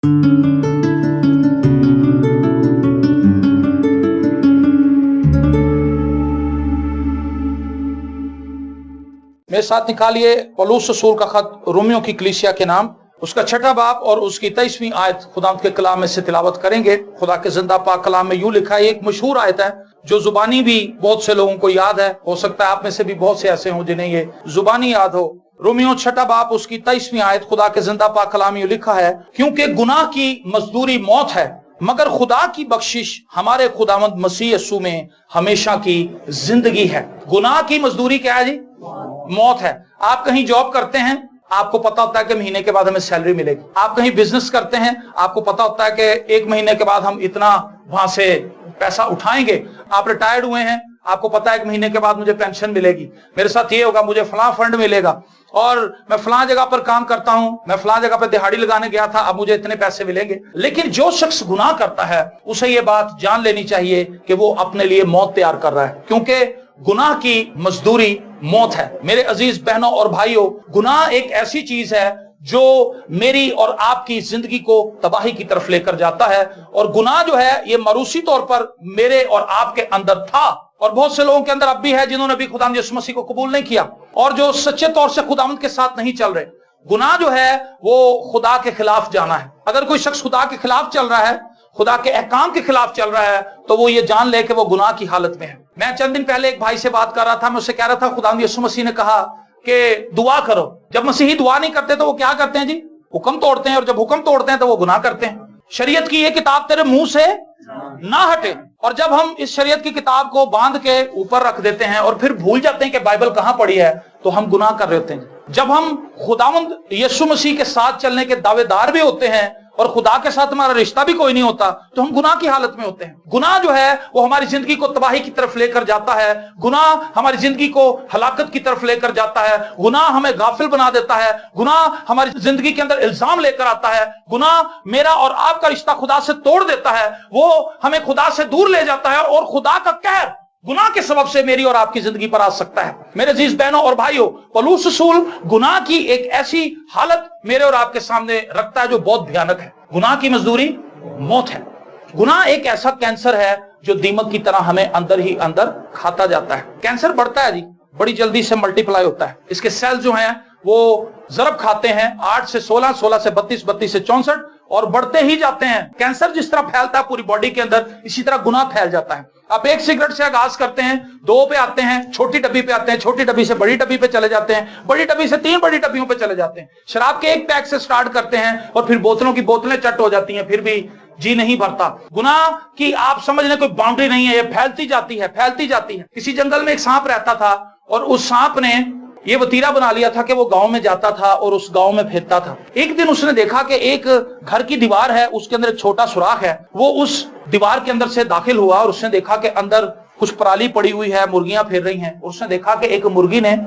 मेरे साथ निकालिए पौलुस रसूल का खत रोमियो की कलीसिया के नाम, उसका 6वां बाब और उसकी 23वीं आयत खुदा के कलाम में से तिलावत करेंगे। खुदा के जिंदा पाक कलाम में यूं लिखा है, एक मशहूर आयत है जो जुबानी भी बहुत से लोगों को याद है। हो सकता है आप में से भी बहुत से ऐसे हों जिन्हें ये जुबानी याद हो। रोमियो 6वां बाब उसकी 23वीं आयत, खुदा के जिंदा पाक कलाम में यूं लिखा है, क्योंकि गुनाह की मजदूरी मौत है, मगर खुदा की बख्शिश हमारे खुदावंद मसीह यीशु में हमेशा की जिंदगी है। गुनाह की मजदूरी क्या है जी? मौत है। आप कहीं जॉब करते हैं, आपको पता होता है कि महीने के बाद हमें सैलरी मिलेगी। आप कहीं बिजनेस करते हैं, आपको पता होता है कि 1 महीने के बाद हम इतना वहां से पैसा उठाएंगे। आप रिटायर्ड हुए हैं, आपको पता है 1 महीने के बाद मुझे पेंशन मिलेगी, मेरे साथ ये होगा, मुझे फलां फंड मिलेगा, और मैं फलां जगह पर काम करता हूं, मैं फलां जगह पर दिहाड़ी लगाने गया था, अब मुझे इतने पैसे मिलेंगे। लेकिन जो शख्स गुनाह करता है उसे ये बात जान लेनी चाहिए कि वो अपने लिए मौत तैयार कर रहा है, क्योंकि गुनाह की मजदूरी मौत है। मेरे अजीज बहनों और भाइयों, गुनाह एक ऐसी चीज है जो मेरी और आपकी जिंदगी को तबाही की तरफ लेकर जाता है। और गुनाह जो है ये मारूसी तौर पर मेरे और आपके अंदर था, और बहुत से लोगों के अंदर अब भी है जिन्होंने अभी खुदावंद यीशु मसीह को कबूल नहीं किया और जो सच्चे तौर से खुदावंद के साथ नहीं चल रहे। गुनाह जो है वो खुदा के खिलाफ जाना है। अगर कोई शख्स खुदा के खिलाफ चल रहा है, खुदा के अहकाम के खिलाफ चल रहा है, तो वो ये जान ले कि वो गुनाह की हालत में है। मैं चंद दिन पहले एक भाई से बात कर रहा था, मैं उससे कह रहा था खुदावंद यीशु मसीह ने कहा कि दुआ करो। जब मसीही दुआ नहीं करते तो वो क्या करते हैं जी? हुक्म तोड़ते हैं, और जब हुक्म तोड़ते हैं तो वो गुनाह करते हैं। शरीयत की ये किताब तेरे मुंह से ना हटे। और जब हम इस शरीयत की किताब को बांध के ऊपर रख देते हैं और फिर भूल जाते हैं कि बाइबल कहां पड़ी है, तो हम गुनाह कर रहे होते हैं। जब हम खुदावंद यीशु मसीह के साथ चलने के दावेदार भी होते हैं और खुदा के साथ हमारा रिश्ता भी कोई नहीं होता, तो हम गुनाह की हालत में होते हैं। गुनाह जो है वो हमारी जिंदगी को तबाही की तरफ लेकर जाता है। गुनाह हमारी जिंदगी को हलाकत की तरफ लेकर जाता है। गुनाह हमें गाफिल बना देता है। गुनाह हमारी जिंदगी के अंदर इल्जाम लेकर आता है। गुनाह मेरा और आपका रिश्ता खुदा से तोड़ देता है, वो हमें खुदा से दूर ले जाता है, और खुदा का कहर गुनाह के सबब से मेरी और आपकी जिंदगी पर आ सकता है। मेरे अजीज बहनों और भाइयों, पौलुस रसूल गुनाह की एक ऐसी हालत मेरे और आपके सामने रखता है जो बहुत भयानक है। गुनाह की मजदूरी मौत है। गुनाह एक ऐसा कैंसर है जो दीमक की तरह हमें अंदर ही अंदर खाता जाता है। कैंसर बढ़ता है जी, बड़ी जल्दी से मल्टीप्लाई होता है। इसके सेल जो हैं वो जरब खाते हैं 8 से 16, 16 से 32, 32 से 64, और बढ़ते ही जाते हैं। कैंसर जिस तरह फैलता है पूरी बॉडी के अंदर, इसी तरह गुनाह फैल जाता है। आप 1 सिगरेट से आगाज करते हैं, 2 पे आते हैं, छोटी डब्बी पे आते हैं, छोटी डब्बी से बड़ी डब्बी पे चले जाते हैं, बड़ी डब्बी से 3 बड़ी डब्बियों पे चले जाते हैं। शराब के 1 पैक से स्टार्ट करते हैं और फिर बोतलों की बोतलें चट हो जाती हैं, फिर भी जी नहीं भरता। गुनाह की आप समझने कोई बाउंड्री नहीं है, ये फैलती जाती है, फैलती जाती है। किसी जंगल में एक सांप रहता था, और उस सांप ने ये वतीरा बना लिया था कि वो गांव में जाता था और उस गांव में फिरता था। एक दिन उसने देखा कि एक घर की दीवार है, उसके अंदर एक छोटा सुराख है। वो उस दीवार के अंदर से दाखिल हुआ और उसने देखा कि अंदर कुछ पराली पड़ी हुई है, मुर्गियां फिर रही हैं। उसने देखा कि एक मुर्गी ने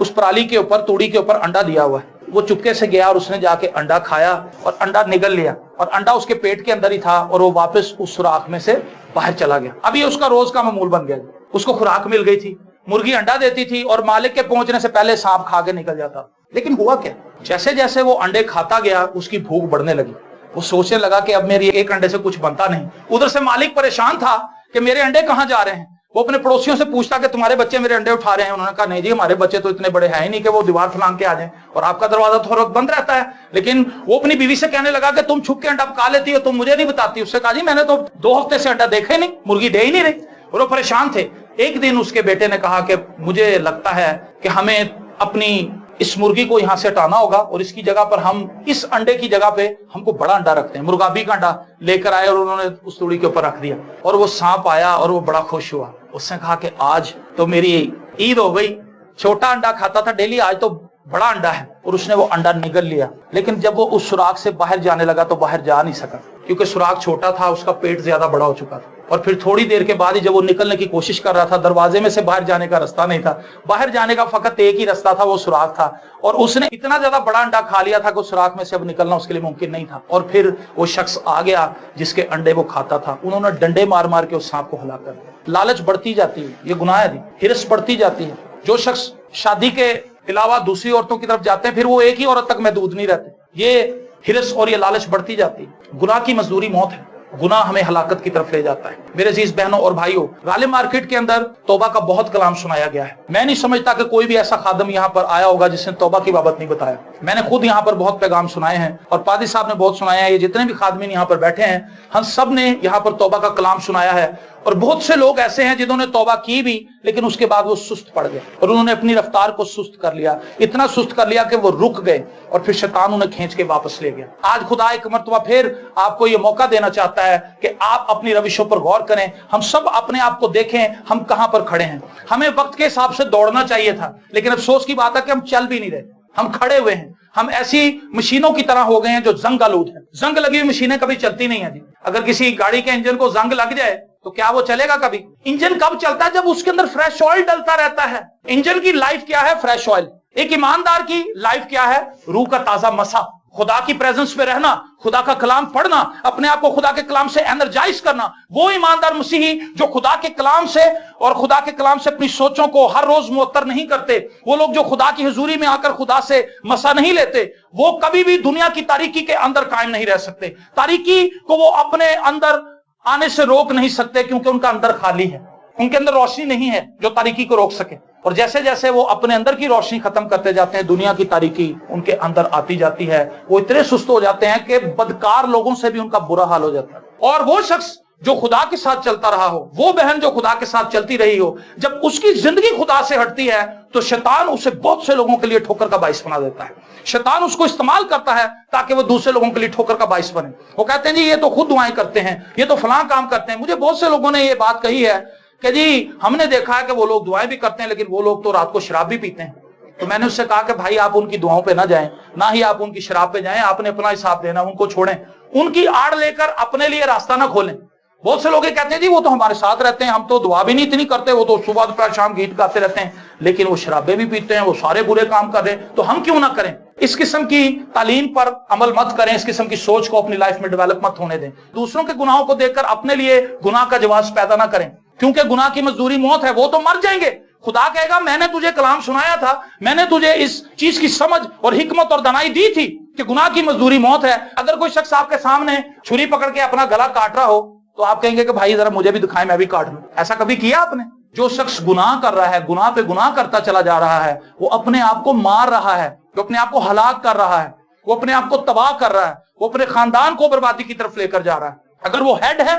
उस पराली के ऊपर, तूड़ी के ऊपर अंडा दिया हुआ है। वो चुपके से गया और उसने जाके अंडा खाया और अंडा निगल लिया, और अंडा उसके पेट के अंदर ही था, और वो वापस उस सुराख में से बाहर चला गया। अब ये उसका रोज का मामूल बन गया। उसको खुराक मिल गई थी, मुर्गी अंडा देती थी, और मालिक के पहुंचने से पहले सांप खा के निकल जाता। लेकिन हुआ क्या, जैसे जैसे वो अंडे खाता गया उसकी भूख बढ़ने लगी। वो सोचने लगा कि अब मेरी एक अंडे से कुछ बनता नहीं। उधर से मालिक परेशान था कि मेरे अंडे कहां जा रहे हैं। वो अपने पड़ोसियों से पूछता कि तुम्हारे बच्चे मेरे अंडे उठा रहे हैं। उन्होंने कहा नहीं जी, हमारे बच्चे तो इतने बड़े हैं ही नहीं कि वो दीवार फलांग के आ जाएं, और आपका दरवाजा तो हर वक्त बंद रहता है। लेकिन वो अपनी बीवी से कहने लगा कि तुम छुप के अंडा पका लेती हो, तुम मुझे नहीं बताती। उससे कहा जी मैंने तो 2 हफ्ते से अंडा देखा ही नहीं, मुर्गी दे ही नहीं रही। और वो परेशान थे। एक दिन उसके बेटे ने कहा कि मुझे लगता है कि हमें अपनी इस मुर्गी को यहां से हटाना होगा, और इसकी जगह पर हम इस अंडे की जगह पे हमको बड़ा अंडा रखते हैं। मुर्गाबी का अंडा लेकर आए और उन्होंने उस तूड़ी के ऊपर रख दिया, और वो सांप आया और वो बड़ा खुश हुआ। उसने कहा कि आज तो मेरी ईद हो गई, छोटा अंडा खाता था डेली, आज तो बड़ा अंडा है। और उसने वो अंडा निगल लिया। लेकिन जब वो उस सुराख से बाहर जाने लगा तो बाहर जा नहीं सका, क्योंकि सुराख छोटा था, उसका पेट ज्यादा बड़ा हो चुका था। और फिर थोड़ी देर के बाद ही जब वो निकलने की कोशिश कर रहा था, दरवाजे में से बाहर जाने का रास्ता नहीं था। बाहर जाने का फकत एक ही रास्ता था, वो सुराख था। और उसने इतना ज्यादा बड़ा अंडा खा लिया था कि उस सुराख में से अब निकलना उसके लिए मुमकिन नहीं था। और फिर वो शख्स आ गया जिसके अंडे वो खाता था। उन्होंने डंडे मार मार के उस सांप को हला कर दिया। लालच बढ़ती जाती है, ये गुनाह है। हिरस बढ़ती जाती है। जो शख्स शादी के अलावा दूसरी औरतों की तरफ जाते हैं, फिर वो एक ही औरत तक महदूद नहीं रहते। ये हिरस और ये लालच बढ़ती जाती है। गुनाह की मजदूरी मौत है, गुनाह हमें हलाकत की तरफ ले जाता है। मेरे अजीज बहनों और भाइयों, गालिब मार्केट के अंदर तौबा का बहुत कलाम सुनाया गया है। मैं नहीं समझता कि कोई भी ऐसा खादम यहाँ पर आया होगा जिसने तौबा की बाबत नहीं बताया। मैंने खुद यहाँ पर बहुत पैगाम सुनाए हैं और पादी साहब ने बहुत सुनाया है। ये जितने भी खादमीन यहाँ पर बैठे हैं, हम सब ने यहाँ पर तौबा का कलाम सुनाया है। और बहुत से लोग ऐसे हैं जिन्होंने तौबा की भी, लेकिन उसके बाद वो सुस्त पड़ गए और उन्होंने अपनी रफ्तार को सुस्त कर लिया, इतना सुस्त कर लिया कि वो रुक गए और फिर शैतान उन्हें खींच के वापस ले गया। आज खुदा एक मर्तबा फिर आपको ये मौका देना चाहता है कि आप अपनी रविशों पर गौर करें। हम सब अपने आप को देखें, हम कहां पर खड़े हैं। हमें वक्त के हिसाब से दौड़ना चाहिए था, लेकिन अफसोस की बात है कि हम चल भी नहीं रहे, हम खड़े हुए हैं। हम ऐसी मशीनों की तरह हो गए हैं जो जंग आलूद है। जंग लगी हुई मशीनें कभी चलती नहीं है जी। अगर किसी गाड़ी के इंजन को जंग लग जाए तो क्या वो चलेगा कभी? इंजन कब चलता है? जब उसके अंदर फ्रेश ऑयल डलता रहता है। इंजन की लाइफ क्या है? Fresh oil. एक ईमानदार की लाइफ क्या है? रूह का ताजा मसा, खुदा की प्रेजेंस में रहना, खुदा का कलाम पढ़ना, अपने आप को खुदा के कलाम से एनर्जाइज करना। वो ईमानदार मसीही जो खुदा के कलाम से और खुदा के कलाम से अपनी सोचों को हर रोज मुअत्तर नहीं करते, वो लोग जो खुदा की हुजूरी में आकर खुदा से मसा नहीं लेते, वो कभी भी दुनिया की तारीकी के अंदर कायम नहीं रह सकते। तारीकी को वो अपने अंदर आने से रोक नहीं सकते, क्योंकि उनका अंदर खाली है, उनके अंदर रोशनी नहीं है जो तारीकी को रोक सके। और जैसे जैसे वो अपने अंदर की रोशनी खत्म करते जाते हैं, दुनिया की तारीकी उनके अंदर आती जाती है। वो इतने सुस्त हो जाते हैं कि बदकार लोगों से भी उनका बुरा हाल हो जाता है। और वो शख्स जो खुदा के साथ चलता रहा हो, वो बहन जो खुदा के साथ चलती रही हो, जब उसकी जिंदगी खुदा से हटती है तो शैतान उसे बहुत से लोगों के लिए ठोकर का बाइस बना देता है। शैतान उसको इस्तेमाल करता है ताकि वो दूसरे लोगों के लिए ठोकर का बाइस बने। वो कहते हैं जी ये तो खुद दुआएं करते हैं, ये तो फलां काम करते हैं। मुझे बहुत से लोगों ने ये बात कही है कि जी हमने देखा है कि वो लोग दुआएं भी करते हैं, लेकिन वो लोग तो रात को शराब भी पीते हैं। तो मैंने उससे कहा कि भाई आप उनकी दुआओं पे ना जाएं, ना ही आप उनकी शराब पे जाएं, आपने अपना हिसाब देना, उनको छोड़ें, उनकी आड़ लेकर अपने लिए रास्ता ना खोलें। बहुत से लोग कहते हैं जी वो तो हमारे साथ रहते हैं, हम तो दुआ भी नहीं इतनी करते, वो तो सुबह दोपहर शाम गीत गाते रहते हैं, लेकिन वो शराबे भी पीते हैं, वो सारे बुरे काम कर रहे हैं, तो हम क्यों ना करें। इस किस्म की तालीम पर अमल मत करें, इस किस्म की सोच को अपनी लाइफ में डेवलप मत होने दें। दूसरों के गुनाहों को देखकर अपने लिए गुनाह का जवाब पैदा ना करें, क्योंकि गुनाह की मजदूरी मौत है। वो तो मर जाएंगे, खुदा कहेगा मैंने तुझे कलाम सुनाया था, मैंने तुझे इस चीज की समझ और हिकमत और दनाई दी थी कि गुनाह की मजदूरी मौत है। अगर कोई शख्स आपके सामने छुरी पकड़ के अपना गला काट रहा हो तो आप कहेंगे कि भाई जरा मुझे भी दिखाएं, मैं भी काट लूं। ऐसा कभी किया आपने? जो शख्स गुनाह कर रहा है, गुनाह पे गुनाह करता चला जा रहा है, वो अपने आप को मार रहा है, वो अपने आप को हलाक कर रहा है, वो अपने आप को तबाह कर रहा है, वो अपने खानदान को बर्बादी की तरफ लेकर जा रहा है। अगर वो हेड है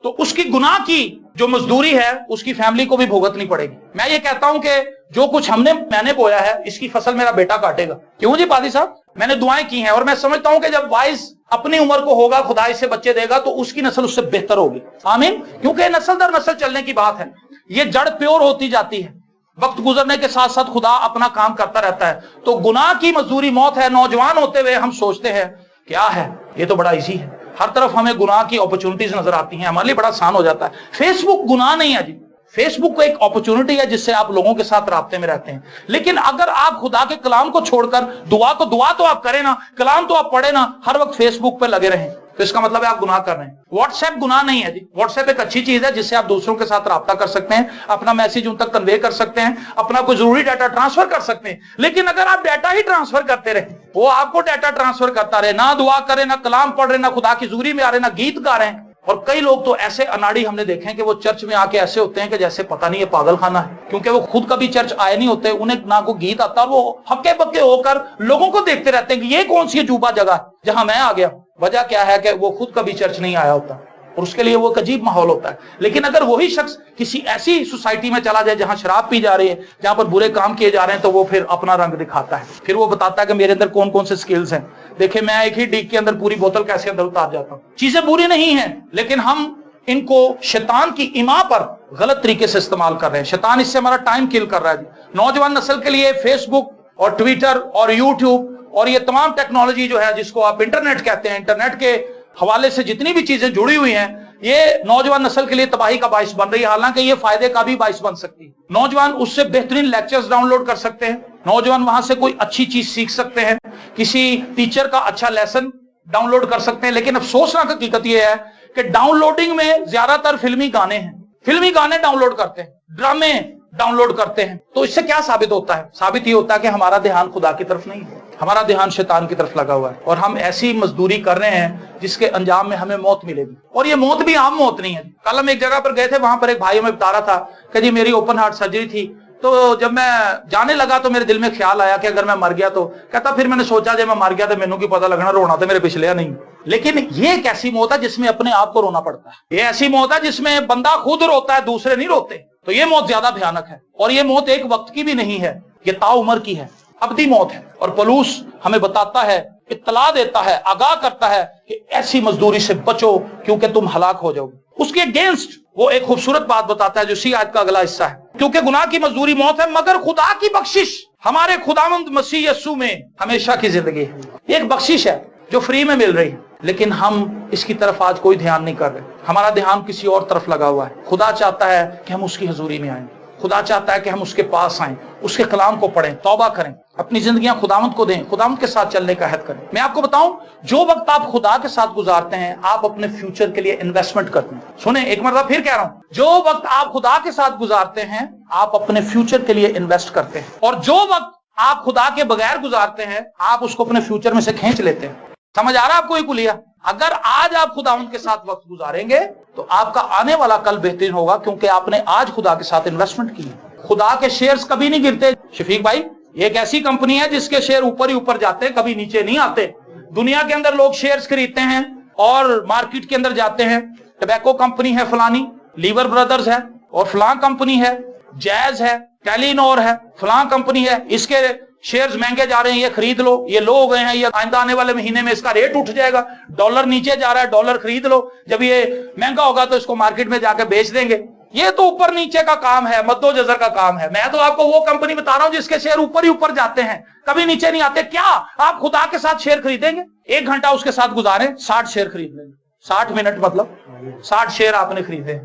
तो उसकी गुनाह की जो मजदूरी है उसकी फैमिली को भी भुगतनी पड़ेगी। मैं ये कहता हूं कि जो कुछ मैंने बोया है इसकी फसल मेरा बेटा काटेगा। क्यों जी पादी साहब? मैंने दुआएं की हैं और मैं समझता हूं कि जब वाइस अपनी उम्र को होगा, खुदा इससे बच्चे देगा, तो उसकी नस्ल उससे बेहतर होगी। आमीन। क्योंकि नस्ल दर नस्ल चलने की बात है, ये जड़ प्योर होती जाती है। वक्त गुजरने के साथ साथ खुदा अपना काम करता रहता है। तो गुनाह की मजदूरी मौत है। नौजवान होते हुए हम सोचते हैं क्या है, ये तो बड़ा इजी है, हर तरफ हमें गुनाह की अपॉर्चुनिटीज नजर आती हैं, हमारे लिए बड़ा आसान हो जाता है। फेसबुक गुनाह नहीं है जी, फेसबुक को एक अपॉर्चुनिटी है जिससे आप लोगों के साथ राब्ते में रहते हैं। लेकिन अगर आप खुदा के कलाम को छोड़कर दुआ तो आप करें ना, कलाम तो आप पढ़े ना, हर वक्त फेसबुक पे लगे रहें, तो इसका मतलब है आप गुनाह कर रहे हैं। व्हाट्सएप गुनाह नहीं है जी। व्हाट्सएप एक अच्छी चीज है जिससे आप दूसरों के साथ राब्ता कर सकते हैं, अपना मैसेज उन तक कन्वे कर सकते हैं, अपना कोई जरूरी डाटा ट्रांसफर कर सकते हैं। लेकिन अगर आप डाटा ही ट्रांसफर करते रहे, वो आपको डाटा ट्रांसफर करता रहे, ना दुआ करे, ना कलाम पढ़ रहे, ना खुदा की हुजूरी में आ रहे, ना गीत गा रहे हैं। और कई लोग तो ऐसे अनाड़ी हमने देखे हैं कि वो चर्च में आके ऐसे होते हैं कि जैसे पता नहीं है पागल खाना है, क्योंकि वो खुद कभी चर्च आए नहीं होते, उन्हें ना को गीत आता, और वो हक्के बक्के होकर लोगों को देखते रहते हैं कि ये कौन सी अजूबा जगह जहां मैं आ गया। वजह क्या है कि वो खुद कभी चर्च नहीं आया होता और उसके लिए वो एक अजीब माहौल होता है। लेकिन अगर वही शख्स किसी ऐसी सोसाइटी में चला जाए जहां शराब पी जा रही है, जहां पर बुरे काम किए जा रहे हैं, तो वो फिर अपना रंग दिखाता है। फिर वो बताता है कि मेरे अंदर कौन कौन से स्किल्स हैं, देखिए मैं एक ही डीक के अंदर पूरी बोतल कैसे अंदर उतार जाता हूं। चीजें बुरी नहीं है, लेकिन हम इनको शैतान की इमा पर गलत तरीके से इस्तेमाल कर रहे हैं। शैतान इससे हमारा टाइम किल कर रहा है। नौजवान नस्ल के लिए फेसबुक और ट्विटर और यूट्यूब और ये तमाम टेक्नोलॉजी जो है, जिसको आप इंटरनेट कहते हैं, इंटरनेट के हवाले से जितनी भी चीजें जुड़ी हुई हैं, ये नौजवान नस्ल के लिए तबाही का बाइस बन रही है। हालांकि ये फायदे का भी बाइस बन सकती है। नौजवान उससे बेहतरीन लेक्चर्स डाउनलोड कर सकते हैं, नौजवान वहां से कोई अच्छी चीज सीख सकते हैं, किसी टीचर का अच्छा लेसन डाउनलोड कर सकते हैं। लेकिन अफसोसनाक हकीकत यह है कि डाउनलोडिंग में ज्यादातर फिल्मी गाने हैं, फिल्मी गाने डाउनलोड करते हैं, ड्रामे डाउनलोड करते हैं। तो इससे क्या साबित होता है? साबित ये होता है कि हमारा ध्यान खुदा की तरफ नहीं है। हमारा ध्यान शैतान की तरफ लगा हुआ है और हम ऐसी मजदूरी कर रहे हैं जिसके अंजाम में हमें मौत मिलेगी। और ये मौत भी आम मौत नहीं है। कल हम एक जगह पर गए थे, वहां पर एक भाई हमें बता रहा था कि जी मेरी ओपन हार्ट सर्जरी थी, तो जब मैं जाने लगा तो मेरे दिल में ख्याल आया कि अगर मैं मर गया तो, कहता फिर मैंने सोचा जब मैं मर गया तो मैनू की पता लगना, रोना तो मेरे पिछले नहीं। लेकिन ये एक ऐसी मौत है जिसमें अपने आप को रोना पड़ता है। ये ऐसी मौत है जिसमें बंदा खुद रोता है, दूसरे नहीं रोते। तो ये मौत ज्यादा भयानक है और ये मौत एक वक्त की भी नहीं है, ये ताउम्र की है, अबदी मौत है। और पौलुस हमें बताता है, इत्तला देता है, आगाह करता है कि ऐसी मजदूरी से बचो क्योंकि तुम हलाक हो जाओगे। उसके अगेंस्ट वो एक खूबसूरत बात बताता है जो इसी आयत का अगला हिस्सा है, क्योंकि गुनाह की मजदूरी मौत है मगर खुदा की बख्शिश हमारे खुदावंद मसीह यीशु में हमेशा की जिंदगी है। एक बख्शिश है जो फ्री में मिल रही है, लेकिन हम इसकी तरफ आज कोई ध्यान नहीं कर रहे। हमारा ध्यान किसी और तरफ लगा हुआ है। खुदा चाहता है कि हम उसकी हजूरी में आए, खुदा चाहता है कि हम उसके पास आएं, उसके कलाम को पढ़ें, तौबा करें, अपनी जिंदगियां खुदावंद को दें, खुदावंद के साथ चलने का अहद करें। मैं आपको बताऊं, जो वक्त आप खुदा के साथ गुजारते हैं आप अपने फ्यूचर के लिए इन्वेस्टमेंट करते हैं। सुने, एक मरतबा फिर कह रहा हूं, जो वक्त आप खुदा के साथ गुजारते हैं आप अपने फ्यूचर के लिए इन्वेस्ट करते हैं, और जो वक्त आप खुदा के बगैर गुजारते हैं आप उसको अपने फ्यूचर में से खींच लेते हैं। समझ आ रहा है आपको ये कुलिया? अगर आज आप खुदावंद के साथ वक्त गुजारेंगे तो आपका आने वाला कल बेहतरीन होगा, क्योंकि आपने आज खुदा के साथ इन्वेस्टमेंट की। खुदा के शेयर्स कभी नहीं गिरते। शफीक भाई, ये एक ऐसी कंपनी है जिसके शेयर ऊपर ही ऊपर जाते हैं, कभी नीचे नहीं आते। दुनिया के अंदर लोग शेयर्स खरीदते हैं और मार्केट के अंदर जाते हैं, टबैको कंपनी है फलानी, लीवर ब्रदर्स है, और फलां कंपनी है, जैज है, टेलीनॉर है, फलां कंपनी है, इसके शेयर्स महंगे जा रहे हैं, ये खरीद लो, ये लो हो गए हैं, ये आइंदा आने वाले महीने में इसका रेट उठ जाएगा, डॉलर नीचे जा रहा है, डॉलर खरीद लो, जब ये महंगा होगा तो इसको मार्केट में जाके बेच देंगे। ये तो ऊपर नीचे का काम है, मद्दो जजर का काम है। मैं तो आपको वो कंपनी बता रहा हूं जिसके शेयर ऊपर ही ऊपर जाते हैं, कभी नीचे नहीं आते। क्या आप खुदा के साथ शेयर खरीदेंगे? 1 घंटा उसके साथ गुजारें, 60 शेयर खरीद लेंगे। 60 मिनट मतलब 60 शेयर आपने खरीदे।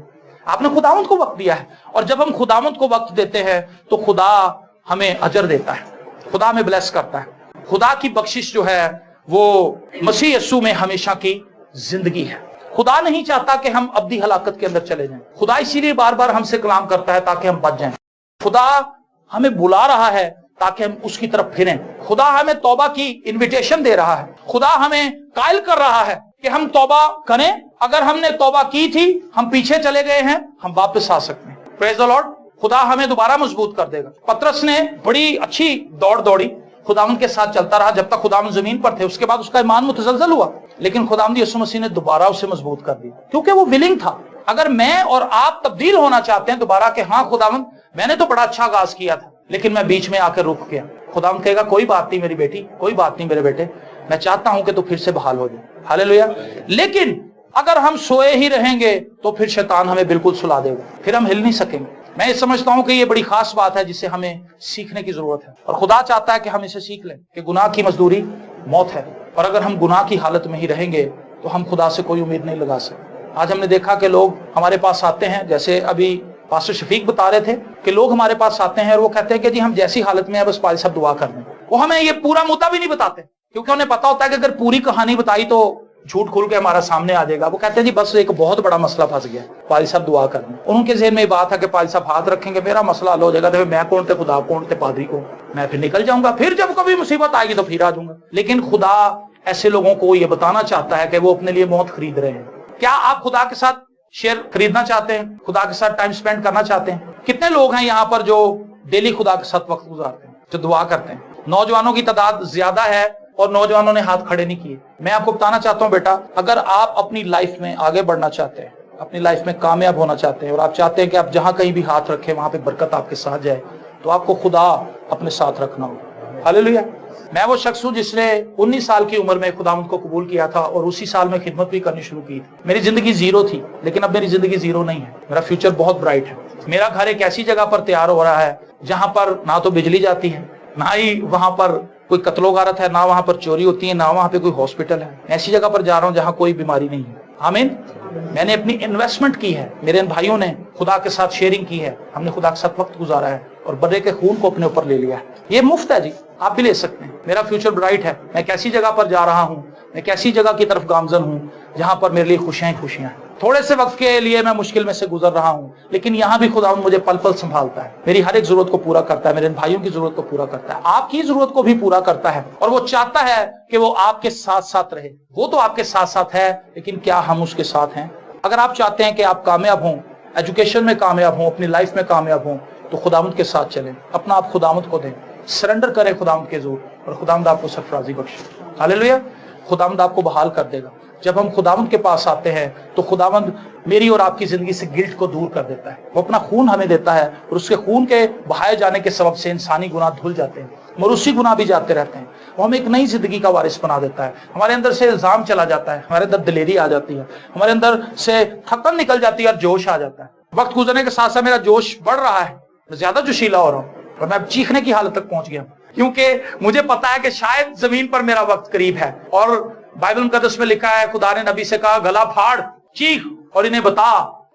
आपने खुदावंद को वक्त दिया है, और जब हम खुदावंद को वक्त देते हैं तो खुदा हमें अजर देता है, खुदा हमें ब्लेस करता है। खुदा की बख्शिश जो है वो मसीह यीशु में हमेशा की जिंदगी है। खुदा नहीं चाहता कि हम अब्दी हलाकत के अंदर चले जाएं। खुदा इसीलिए बार बार हमसे कलाम करता है ताकि हम बच जाएं। खुदा हमें बुला रहा है ताकि हम उसकी तरफ फिरें। खुदा हमें तौबा की इनविटेशन दे रहा है। खुदा हमें कायल कर रहा है कि हम तौबा करें। अगर हमने तौबा की थी, हम पीछे चले गए हैं, हम वापस आ सकते हैं। Praise the Lord. खुदा हमें दोबारा मजबूत कर देगा। पतरस ने बड़ी अच्छी दौड़ दौड़ी, खुदावंद के साथ चलता रहा जब तक खुदावंद जमीन पर थे। उसके बाद उसका ईमान मुतजलजल हुआ, लेकिन खुदावंद यीशु मसीह ने दोबारा उसे मजबूत कर दिया, क्योंकि वो विलिंग था। अगर मैं और आप तब्दील होना चाहते हैं दोबारा कि हाँ खुदावंद मैंने तो बड़ा अच्छा आगाज किया था लेकिन मैं बीच में आकर रुक गया, खुदावंद कहेगा कोई बात नहीं मेरी बेटी, कोई बात नहीं मेरे बेटे, मैं चाहता हूं कि तू फिर से बहाल हो जाए। हालेलुया। लेकिन अगर हम सोए ही रहेंगे तो फिर शैतान हमें बिल्कुल सुला देगा, फिर हम हिल नहीं सकेंगे। मैं ये समझता हूं कि ये बड़ी खास बात है जिसे हमें सीखने की जरूरत है, और खुदा चाहता है कि हम इसे सीख लें कि गुनाह की मजदूरी मौत है, और अगर हम गुनाह की हालत में ही रहेंगे तो हम खुदा से कोई उम्मीद नहीं लगा सकते। आज हमने देखा कि लोग हमारे पास आते हैं, जैसे अभी पास्टर शफीक बता रहे थे कि लोग हमारे पास आते हैं और वो कहते हैं कि जी हम जैसी हालत में है बस पाल साहब दुआ कर दें। वो हमें ये पूरा मुद्दा भी नहीं बताते, क्योंकि उन्हें पता होता है कि अगर पूरी कहानी बताई तो झूठ खुल के हमारा सामने आ जाएगा। वो कहते हैं जी बस एक बहुत बड़ा मसला फंस गया, पाली साहब दुआ कर दें। उनके ज़हन में बात है कि पाली साहब हाथ रखेंगे मेरा मसला हल हो जाएगा, तो मैं कौन थे, खुदा कौन थे, पादरी को, मैं फिर निकल जाऊंगा, फिर जब कभी मुसीबत आएगी तो फिर आ जाऊंगा। लेकिन खुदा ऐसे लोगों को ये बताना चाहता है कि वो अपने लिए मौत खरीद रहे हैं। क्या आप खुदा के साथ शेयर खरीदना चाहते हैं? खुदा के साथ टाइम स्पेंड करना चाहते हैं? कितने लोग हैं यहाँ पर जो डेली खुदा के साथ वक्त गुजारते हैं, जो दुआ करते हैं? नौजवानों की तादाद ज्यादा है और नौजवानों ने हाथ खड़े नहीं किए। मैं आपको बताना चाहता हूं बेटा, अगर आप अपनी लाइफ में आगे बढ़ना चाहते हैं, अपनी लाइफ में कामयाब होना चाहते हैं, और आप चाहते हैं कि आप जहां कहीं भी हाथ रखें वहां पे बरकत आपके साथ जाए, तो आपको खुदा अपने साथ रखना होगा। हालेलुया। मैं वो शख्स हूं जिसने 19 साल की उम्र में खुदावंद को कबूल किया था और उसी साल में खिदमत भी करनी शुरू की थी। मेरी जिंदगी जीरो थी, लेकिन अब मेरी जिंदगी जीरो नहीं है, मेरा फ्यूचर बहुत ब्राइट है। मेरा घर एक ऐसी जगह पर तैयार हो रहा है जहां पर ना तो बिजली जाती है, ना ही वहां पर कोई कत्लो गारत है, ना वहां पर चोरी होती है, ना वहां पे कोई हॉस्पिटल है। ऐसी जगह पर जा रहा हूं जहां कोई बीमारी नहीं है। आमीन। मैंने अपनी इन्वेस्टमेंट की है, मेरे इन भाइयों ने खुदा के साथ शेयरिंग की है, हमने खुदा के साथ वक्त गुजारा है और बर्रे के खून को अपने ऊपर ले लिया है। ये मुफ्त है जी, आप भी ले सकते हैं। मेरा फ्यूचर ब्राइट है। मैं कैसी जगह पर जा रहा हूं, मैं कैसी जगह की तरफ गामजन हूं जहां पर मेरे लिए खुशियां ही खुशियां हैं। थोड़े से वक्त के लिए मैं मुश्किल में से गुजर रहा हूं, लेकिन यहां भी खुदा मुझे पल पल संभालता है, मेरी हर एक जरूरत को पूरा करता है, मेरे भाइयों की जरूरत को पूरा करता है, आपकी जरूरत को भी पूरा करता है, और वो चाहता है कि वो आपके साथ साथ रहे। वो तो आपके साथ साथ है, लेकिन क्या हम उसके साथ हैं? अगर आप चाहते हैं कि आप कामयाब हों, एजुकेशन में कामयाब हों, अपनी लाइफ में कामयाब हों, तो खुदावंद के साथ चलें, अपना आप खुदावंद को दें, सरेंडर करें खुदावंद के जोर, और खुदावंद आपको सरफराजी बख्शे। हालेलुया। खुदावंद आपको बहाल कर देगा। जब हम खुदावंद के पास आते हैं तो खुदावंद मेरी और आपकी जिंदगी से गिल्ट को दूर कर देता है। वो अपना खून हमें देता है, और उसके खून के बहाए जाने के सबब से इंसानी गुनाह धुल जाते हैं, मरूसी गुनाह भी जाते रहते हैं। वो हमें एक नई जिंदगी का वारिस बना देता है। हमारे अंदर से इल्जाम चला जाता है, हमारे अंदर दिलेरी आ जाती है, हमारे अंदर से थकन निकल जाती है और जोश आ जाता है। वक्त गुजरने के साथ साथ मेरा जोश बढ़ रहा है, मैं ज्यादा जोशीला हो रहा हूँ, और मैं अब चीखने की हालत तक पहुंच गया, क्योंकि मुझे पता है कि शायद जमीन पर मेरा वक्त करीब है। और बाइबल मुकद्दस में लिखा है, खुदा ने नबी से कहा, गला फाड़, चीख और इन्हें बता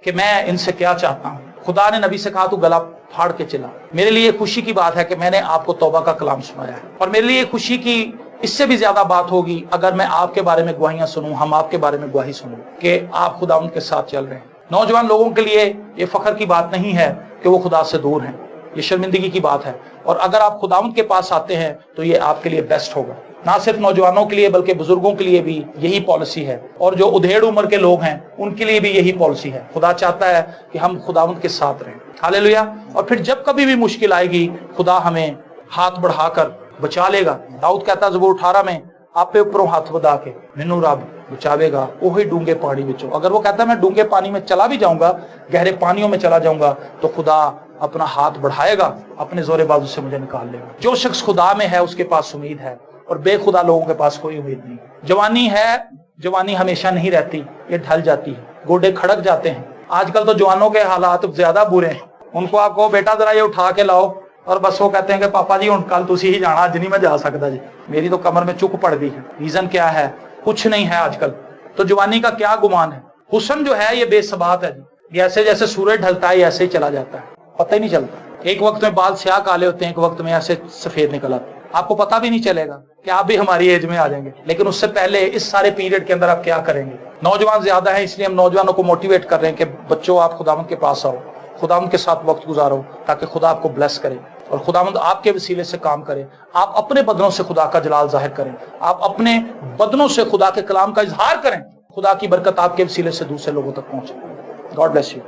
कि मैं इनसे क्या चाहता हूं। खुदा ने नबी से कहा, तू गला फाड़ के चिल्ला। मेरे लिए खुशी की बात है कि मैंने आपको तौबा का कलाम सुनाया है, और मेरे लिए खुशी की इससे भी ज्यादा बात होगी अगर मैं आपके बारे में गवाहियां सुनूं, हम आपके बारे में गवाही सुनूं कि आप खुदा उनके साथ चल रहे हैं। नौजवान लोगों के लिए ये फख्र की बात नहीं है कि वो खुदा से दूर हैं, ये शर्मिंदगी की बात है। और अगर आप खुदावंद के पास आते हैं तो ये आपके लिए बेस्ट होगा, ना सिर्फ नौजवानों के लिए बल्कि बुजुर्गों के लिए भी यही पॉलिसी है, और जो उधेड़ उम्र के लोग हैं उनके लिए भी यही पॉलिसी है। खुदा चाहता है कि हम खुदावंद के साथ रहें। हालेलुया। और फिर जब कभी भी मुश्किल आएगी, खुदा हमें हाथ बढ़ाकर बचा लेगा। दाऊद कहता है ज़बूर 18 में, आपे ऊपरों हाथ बधा के मैनू रब बचावेगा ओही डूंगे पानी विचों। अगर वो कहता है मैं डूंगे पानी में चला भी जाऊंगा, गहरे पानियों में चला जाऊंगा, तो खुदा अपना हाथ बढ़ाएगा, अपने जोरे बाजू से मुझे निकाल लेगा। जो शख्स खुदा में है उसके पास उम्मीद है, और बेखुदा लोगों के पास कोई उम्मीद नहीं। जवानी है, जवानी हमेशा नहीं रहती, ये ढल जाती है, गोडे खड़क जाते हैं। आजकल तो जवानों के हालात ज्यादा बुरे हैं। उनको आप कहो बेटा जरा ये उठा के लाओ, और बस वो कहते हैं कि पापा जी हुण कल तुसी ही जाना, अज नहीं मैं जा सकता जी, मेरी तो कमर में चुक पड़ गई है। रीजन क्या है? कुछ नहीं है आजकल। तो जवानी का क्या गुमान है? हुस्न जो है ये बेसबात है जी, जैसे जैसे सूरज ढलता है ऐसे ही चला जाता है, पता ही नहीं चलता। एक वक्त में बाल स्याह काले होते हैं, एक वक्त में ऐसे सफेद निकल आते हैं, आपको पता भी नहीं चलेगा कि आप भी हमारी एज में आ जाएंगे। लेकिन उससे पहले इस सारे पीरियड के अंदर आप क्या करेंगे? नौजवान ज्यादा है, इसलिए हम नौजवानों को मोटिवेट कर रहे हैं कि बच्चों आप खुदावंद के पास आओ, खुदावंद के साथ वक्त गुजारो, ताकि खुदा आपको ब्लेस करे और खुदावंद आपके वसीले से काम करे। आप अपने बदनों से खुदा का जलाल जाहिर करें, आप अपने बदनों से खुदा के कलाम का इजहार करें, खुदा की बरकत आपके वसीले से दूसरे लोगों तक पहुंचे। God bless you.